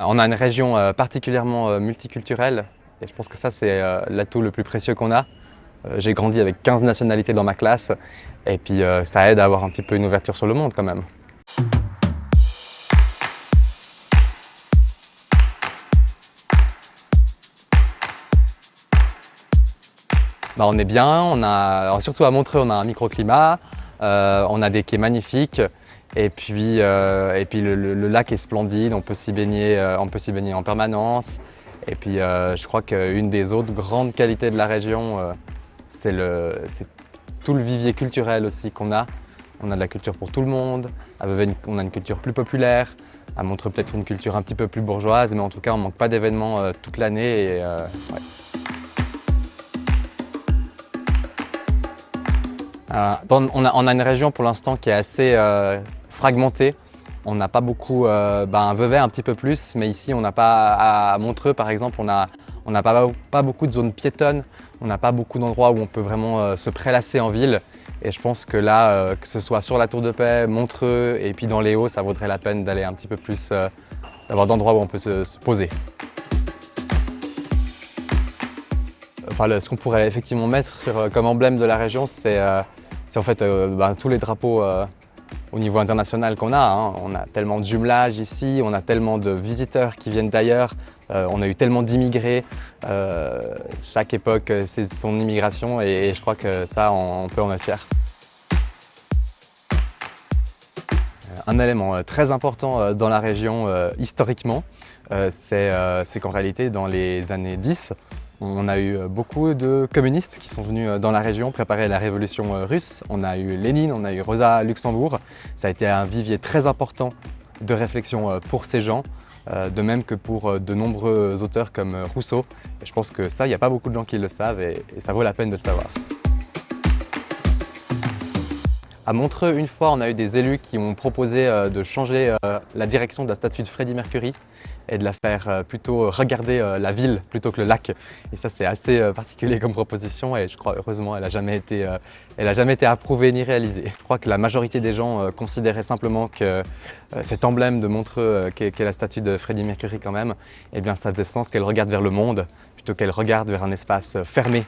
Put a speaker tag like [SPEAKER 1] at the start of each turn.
[SPEAKER 1] On a une région particulièrement multiculturelle et je pense que ça c'est l'atout le plus précieux qu'on a. J'ai grandi avec 15 nationalités dans ma classe et puis ça aide à avoir un petit peu une ouverture sur le monde quand même. On est bien, alors surtout à Montreux on a un microclimat, on a des quais magnifiques et puis le lac est splendide, on peut s'y baigner en permanence. Et puis je crois qu'une des autres grandes qualités de la région, c'est tout le vivier culturel aussi qu'on a. On a de la culture pour tout le monde, à Vevey on a une culture plus populaire, à Montreux peut-être une culture un petit peu plus bourgeoise, mais en tout cas on ne manque pas d'événements toute l'année. Ouais. On a une région pour l'instant qui est assez fragmentée. On n'a pas beaucoup, Vevey un petit peu plus, mais ici on n'a pas, à Montreux par exemple, on n'a pas beaucoup de zones piétonnes, on n'a pas beaucoup d'endroits où on peut vraiment se prélasser en ville. Et je pense que là, que ce soit sur la Tour de Paix, Montreux et puis dans les Hauts, ça vaudrait la peine d'aller un petit peu plus, d'avoir d'endroits où on peut se poser. Ce qu'on pourrait effectivement mettre comme emblème de la région, c'est en fait tous les drapeaux au niveau international qu'on a. Hein. On a tellement de jumelage ici, on a tellement de visiteurs qui viennent d'ailleurs, on a eu tellement d'immigrés. Chaque époque, c'est son immigration et je crois que ça, on peut en être fier. Un élément très important dans la région historiquement, c'est qu'en réalité, dans les années 10, on a eu beaucoup de communistes qui sont venus dans la région préparer la révolution russe. On a eu Lénine, on a eu Rosa Luxembourg. Ça a été un vivier très important de réflexion pour ces gens, de même que pour de nombreux auteurs comme Rousseau. Et je pense que ça, il n'y a pas beaucoup de gens qui le savent et ça vaut la peine de le savoir. À Montreux, une fois, on a eu des élus qui ont proposé de changer la direction de la statue de Freddie Mercury et de la faire plutôt regarder la ville plutôt que le lac. Et ça, c'est assez particulier comme proposition et je crois heureusement elle n'a jamais été approuvée ni réalisée. Je crois que la majorité des gens considéraient simplement que cet emblème de Montreux, qu'est la statue de Freddie Mercury quand même, eh bien ça faisait sens qu'elle regarde vers le monde plutôt qu'elle regarde vers un espace fermé